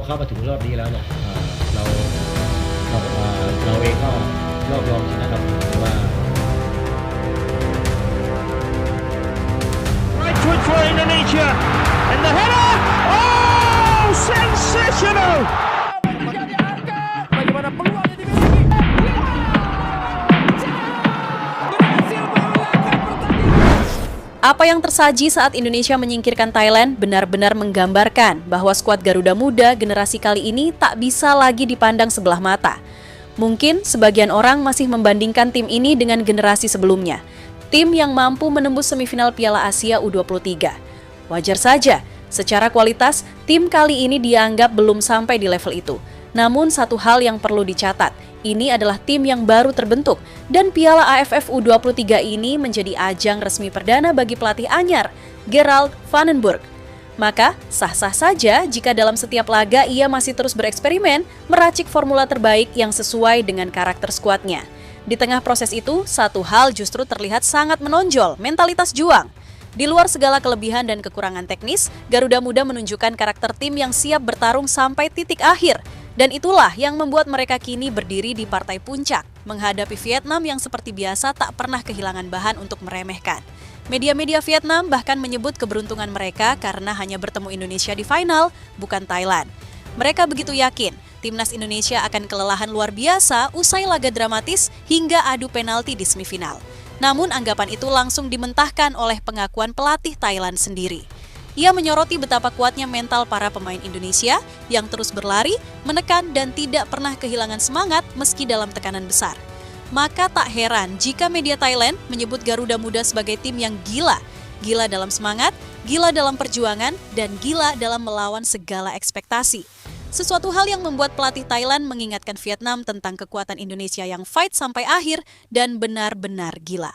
เข้ามาถึงรอบนี้แล้วเนี่ยเราเองก็รอบรองชนะครับว่า Right foot for Indonesia and the header, oh sensational. Bagaimana peluang yang dimiliki? Berhasil mengalahkan pertandingan. Apa yang tersaji saat Indonesia menyingkirkan Thailand benar-benar menggambarkan bahwa skuad Garuda Muda generasi kali ini tak bisa lagi dipandang sebelah mata. Mungkin sebagian orang masih membandingkan tim ini dengan generasi sebelumnya, tim yang mampu menembus semifinal Piala Asia U23. Wajar saja, secara kualitas, tim kali ini dianggap belum sampai di level itu. Namun satu hal yang perlu dicatat, ini adalah tim yang baru terbentuk dan Piala AFF U23 ini menjadi ajang resmi perdana bagi pelatih anyar, Gerald Vandenburg. Maka, sah-sah saja jika dalam setiap laga ia masih terus bereksperimen meracik formula terbaik yang sesuai dengan karakter skuadnya. Di tengah proses itu, satu hal justru terlihat sangat menonjol, mentalitas juang. Di luar segala kelebihan dan kekurangan teknis, Garuda Muda menunjukkan karakter tim yang siap bertarung sampai titik akhir. Dan itulah yang membuat mereka kini berdiri di partai puncak, menghadapi Vietnam yang seperti biasa tak pernah kehilangan bahan untuk meremehkan. Media-media Vietnam bahkan menyebut keberuntungan mereka karena hanya bertemu Indonesia di final, bukan Thailand. Mereka begitu yakin, timnas Indonesia akan kelelahan luar biasa usai laga dramatis hingga adu penalti di semifinal. Namun anggapan itu langsung dimentahkan oleh pengakuan pelatih Thailand sendiri. Ia menyoroti betapa kuatnya mental para pemain Indonesia yang terus berlari, menekan dan tidak pernah kehilangan semangat meski dalam tekanan besar. Maka tak heran jika media Thailand menyebut Garuda Muda sebagai tim yang gila. Gila dalam semangat, gila dalam perjuangan, dan gila dalam melawan segala ekspektasi. Sesuatu hal yang membuat pelatih Thailand mengingatkan Vietnam tentang kekuatan Indonesia yang fight sampai akhir dan benar-benar gila.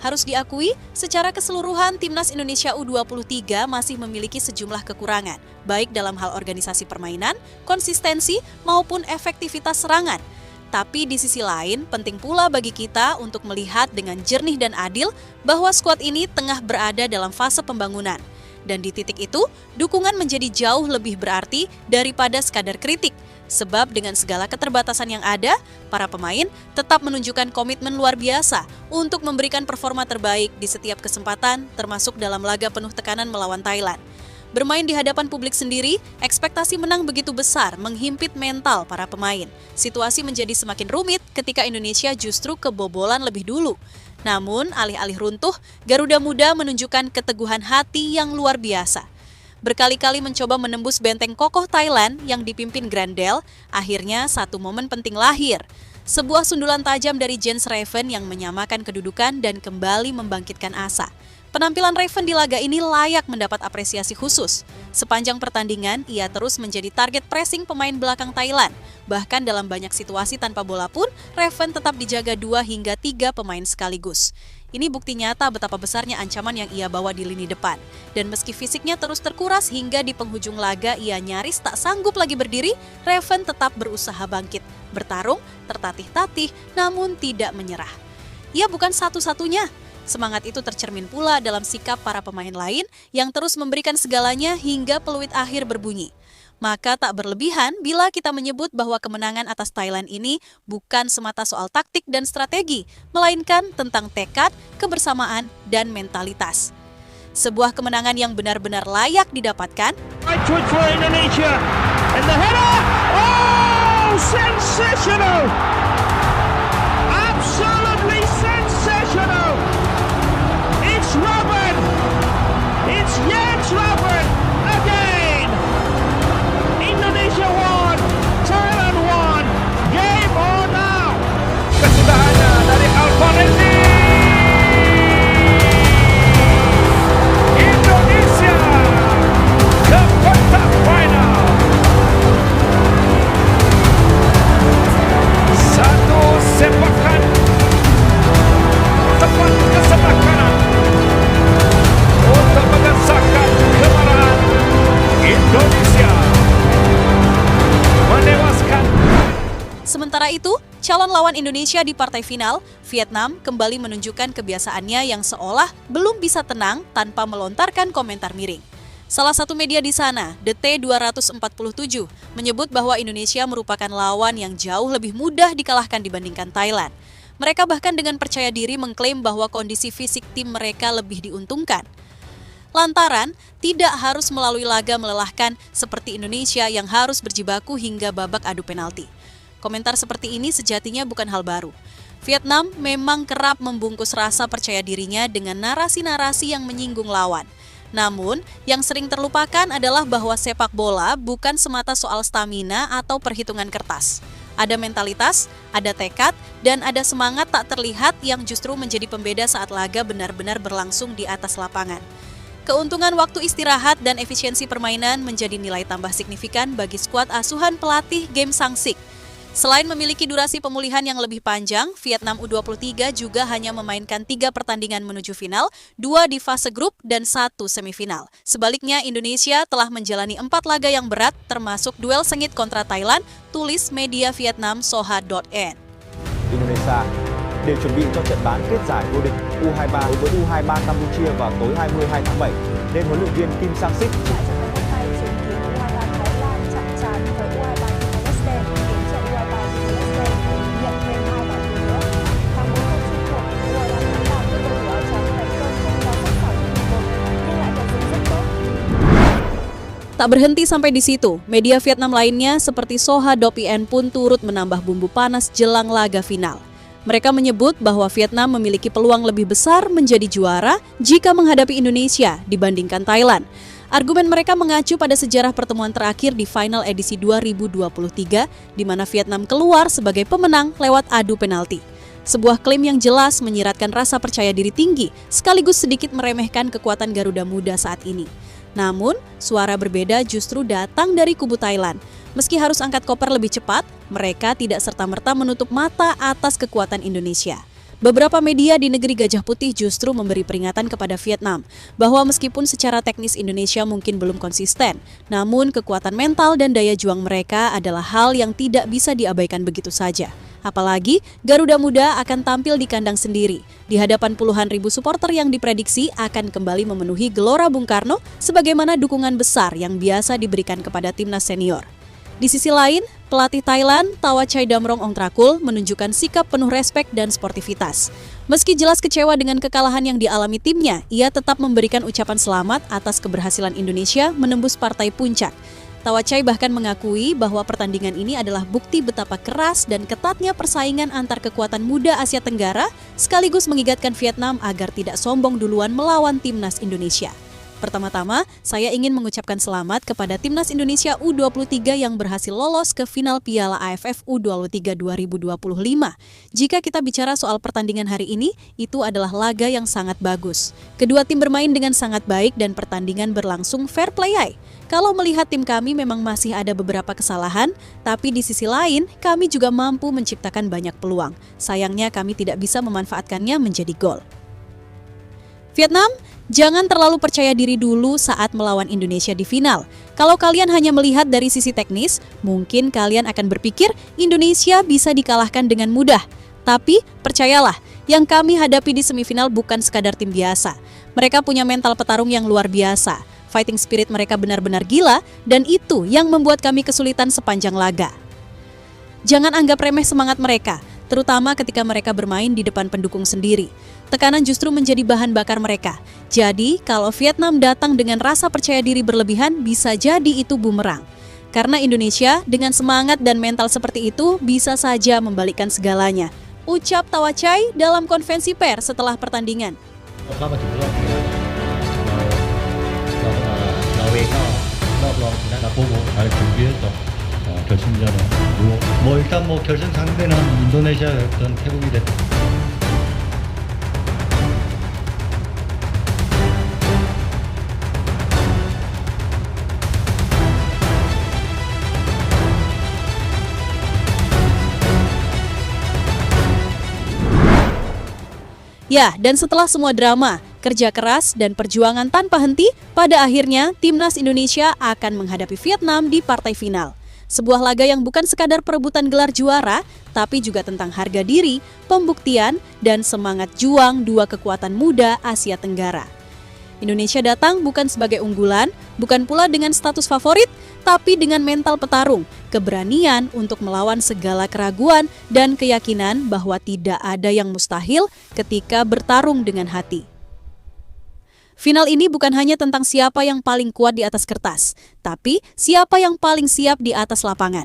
Harus diakui, secara keseluruhan timnas Indonesia U23 masih memiliki sejumlah kekurangan, baik dalam hal organisasi permainan, konsistensi, maupun efektivitas serangan. Tapi di sisi lain, penting pula bagi kita untuk melihat dengan jernih dan adil bahwa skuad ini tengah berada dalam fase pembangunan. Dan di titik itu, dukungan menjadi jauh lebih berarti daripada sekadar kritik. Sebab dengan segala keterbatasan yang ada, para pemain tetap menunjukkan komitmen luar biasa untuk memberikan performa terbaik di setiap kesempatan, termasuk dalam laga penuh tekanan melawan Thailand. Bermain di hadapan publik sendiri, ekspektasi menang begitu besar menghimpit mental para pemain. Situasi menjadi semakin rumit ketika Indonesia justru kebobolan lebih dulu. Namun, alih-alih runtuh, Garuda Muda menunjukkan keteguhan hati yang luar biasa. Berkali-kali mencoba menembus benteng kokoh Thailand yang dipimpin Grandel, akhirnya satu momen penting lahir. Sebuah sundulan tajam dari Jens Raven yang menyamakan kedudukan dan kembali membangkitkan asa. Penampilan Raven di laga ini layak mendapat apresiasi khusus. Sepanjang pertandingan, ia terus menjadi target pressing pemain belakang Thailand. Bahkan dalam banyak situasi tanpa bola pun, Raven tetap dijaga 2 hingga 3 pemain sekaligus. Ini bukti nyata betapa besarnya ancaman yang ia bawa di lini depan. Dan meski fisiknya terus terkuras hingga di penghujung laga ia nyaris tak sanggup lagi berdiri, Raven tetap berusaha bangkit, bertarung, tertatih-tatih, namun tidak menyerah. Ia bukan satu-satunya. Semangat itu tercermin pula dalam sikap para pemain lain yang terus memberikan segalanya hingga peluit akhir berbunyi. Maka tak berlebihan bila kita menyebut bahwa kemenangan atas Thailand ini bukan semata soal taktik dan strategi, melainkan tentang tekad, kebersamaan, dan mentalitas. Sebuah kemenangan yang benar-benar layak didapatkan. Right foot for Indonesia and the header, oh sensational. Absolutely sensational. It's Robben. It's Jens Robben again. Indonesia won, Thailand won. Game on now. Kesudahannya dari Alvarezi. Indonesia ke quarter final. Satu sepak Sementara itu, calon lawan Indonesia di partai final, Vietnam kembali menunjukkan kebiasaannya yang seolah belum bisa tenang tanpa melontarkan komentar miring. Salah satu media di sana, The T247, menyebut bahwa Indonesia merupakan lawan yang jauh lebih mudah dikalahkan dibandingkan Thailand. Mereka bahkan dengan percaya diri mengklaim bahwa kondisi fisik tim mereka lebih diuntungkan. Lantaran tidak harus melalui laga melelahkan seperti Indonesia yang harus berjibaku hingga babak adu penalti. Komentar seperti ini sejatinya bukan hal baru. Vietnam memang kerap membungkus rasa percaya dirinya dengan narasi-narasi yang menyinggung lawan. Namun, yang sering terlupakan adalah bahwa sepak bola bukan semata soal stamina atau perhitungan kertas. Ada mentalitas, ada tekad, dan ada semangat tak terlihat yang justru menjadi pembeda saat laga benar-benar berlangsung di atas lapangan. Keuntungan waktu istirahat dan efisiensi permainan menjadi nilai tambah signifikan bagi skuad asuhan pelatih Game Sang-sik. Selain memiliki durasi pemulihan yang lebih panjang, Vietnam U23 juga hanya memainkan 3 pertandingan menuju final, 2 di fase grup dan 1 semifinal. Sebaliknya, Indonesia telah menjalani 4 laga yang berat, termasuk duel sengit kontra Thailand, tulis media Vietnam Soha.n. Indonesia đều chuẩn bị cho trận bán kết giải vô địch U23 đối với U23 Campuchia vào tối 22 tháng 7, nên huấn luyện viên Kim Sang-sik Tak berhenti sampai di situ, media Vietnam lainnya seperti Soha.pn pun turut menambah bumbu panas jelang laga final. Mereka menyebut bahwa Vietnam memiliki peluang lebih besar menjadi juara jika menghadapi Indonesia dibandingkan Thailand. Argumen mereka mengacu pada sejarah pertemuan terakhir di final edisi 2023, di mana Vietnam keluar sebagai pemenang lewat adu penalti. Sebuah klaim yang jelas menyiratkan rasa percaya diri tinggi, sekaligus sedikit meremehkan kekuatan Garuda Muda saat ini. Namun, suara berbeda justru datang dari kubu Thailand. Meski harus angkat koper lebih cepat, mereka tidak serta-merta menutup mata atas kekuatan Indonesia. Beberapa media di negeri Gajah Putih justru memberi peringatan kepada Vietnam bahwa meskipun secara teknis Indonesia mungkin belum konsisten, namun kekuatan mental dan daya juang mereka adalah hal yang tidak bisa diabaikan begitu saja. Apalagi Garuda Muda akan tampil di kandang sendiri, di hadapan puluhan ribu supporter yang diprediksi akan kembali memenuhi Gelora Bung Karno sebagaimana dukungan besar yang biasa diberikan kepada timnas senior. Di sisi lain, pelatih Thailand, Thawachai Damrong Ongtrakul, menunjukkan sikap penuh respek dan sportivitas. Meski jelas kecewa dengan kekalahan yang dialami timnya, ia tetap memberikan ucapan selamat atas keberhasilan Indonesia menembus partai puncak. Thawachai bahkan mengakui bahwa pertandingan ini adalah bukti betapa keras dan ketatnya persaingan antar kekuatan muda Asia Tenggara, sekaligus mengingatkan Vietnam agar tidak sombong duluan melawan timnas Indonesia. Pertama-tama, saya ingin mengucapkan selamat kepada timnas Indonesia U23 yang berhasil lolos ke final Piala AFF U23 2025. Jika kita bicara soal pertandingan hari ini, itu adalah laga yang sangat bagus. Kedua tim bermain dengan sangat baik dan pertandingan berlangsung fair play. Kalau melihat tim kami memang masih ada beberapa kesalahan, tapi di sisi lain kami juga mampu menciptakan banyak peluang. Sayangnya kami tidak bisa memanfaatkannya menjadi gol. Vietnam, jangan terlalu percaya diri dulu saat melawan Indonesia di final. Kalau kalian hanya melihat dari sisi teknis, mungkin kalian akan berpikir Indonesia bisa dikalahkan dengan mudah. Tapi percayalah, yang kami hadapi di semifinal bukan sekadar tim biasa. Mereka punya mental petarung yang luar biasa. Fighting spirit mereka benar-benar gila, dan itu yang membuat kami kesulitan sepanjang laga. Jangan anggap remeh semangat mereka, terutama ketika mereka bermain di depan pendukung sendiri. Tekanan justru menjadi bahan bakar mereka. Jadi, kalau Vietnam datang dengan rasa percaya diri berlebihan, bisa jadi itu bumerang. Karena Indonesia dengan semangat dan mental seperti itu bisa saja membalikkan segalanya. Ucap Thawachai dalam konvensi pers setelah pertandingan. เข้ามาถึงรอบนี้แล้วเราเองก็รอบรองชนะ 보고 잘 준비했죠. 결승전에 뭐 일단 뭐 결승 상대는 인도네시아였던 태국이 됐던. Ya, dan setelah semua drama, kerja keras, dan perjuangan tanpa henti, pada akhirnya Timnas Indonesia akan menghadapi Vietnam di partai final. Sebuah laga yang bukan sekadar perebutan gelar juara, tapi juga tentang harga diri, pembuktian, dan semangat juang dua kekuatan muda Asia Tenggara. Indonesia datang bukan sebagai unggulan, bukan pula dengan status favorit, tapi dengan mental petarung, keberanian untuk melawan segala keraguan dan keyakinan bahwa tidak ada yang mustahil ketika bertarung dengan hati. Final ini bukan hanya tentang siapa yang paling kuat di atas kertas, tapi siapa yang paling siap di atas lapangan.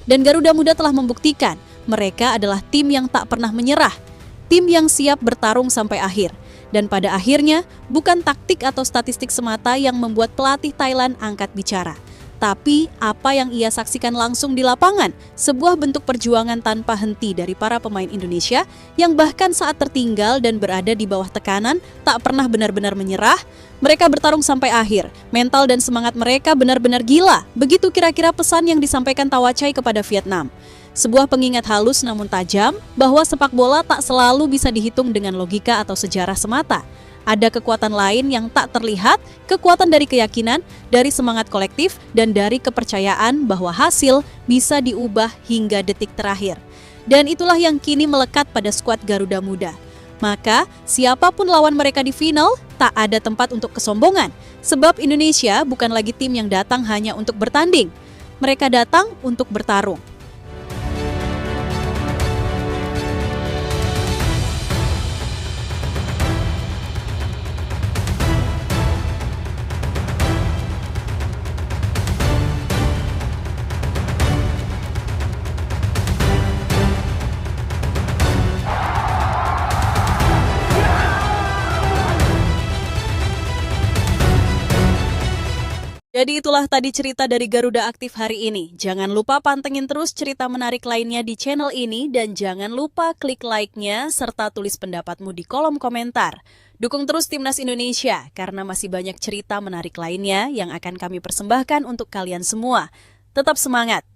Dan Garuda Muda telah membuktikan mereka adalah tim yang tak pernah menyerah, tim yang siap bertarung sampai akhir. Dan pada akhirnya, bukan taktik atau statistik semata yang membuat pelatih Thailand angkat bicara. Tapi apa yang ia saksikan langsung di lapangan, sebuah bentuk perjuangan tanpa henti dari para pemain Indonesia yang bahkan saat tertinggal dan berada di bawah tekanan, tak pernah benar-benar menyerah. Mereka bertarung sampai akhir. Mental dan semangat mereka benar-benar gila. Begitu kira-kira pesan yang disampaikan Tawachai kepada Vietnam. Sebuah pengingat halus namun tajam bahwa sepak bola tak selalu bisa dihitung dengan logika atau sejarah semata. Ada kekuatan lain yang tak terlihat, kekuatan dari keyakinan, dari semangat kolektif, dan dari kepercayaan bahwa hasil bisa diubah hingga detik terakhir. Dan itulah yang kini melekat pada skuad Garuda Muda. Maka, siapapun lawan mereka di final, tak ada tempat untuk kesombongan. Sebab Indonesia bukan lagi tim yang datang hanya untuk bertanding. Mereka datang untuk bertarung. Jadi itulah tadi cerita dari Garuda Aktif hari ini. Jangan lupa pantengin terus cerita menarik lainnya di channel ini dan jangan lupa klik like-nya serta tulis pendapatmu di kolom komentar. Dukung terus Timnas Indonesia karena masih banyak cerita menarik lainnya yang akan kami persembahkan untuk kalian semua. Tetap semangat!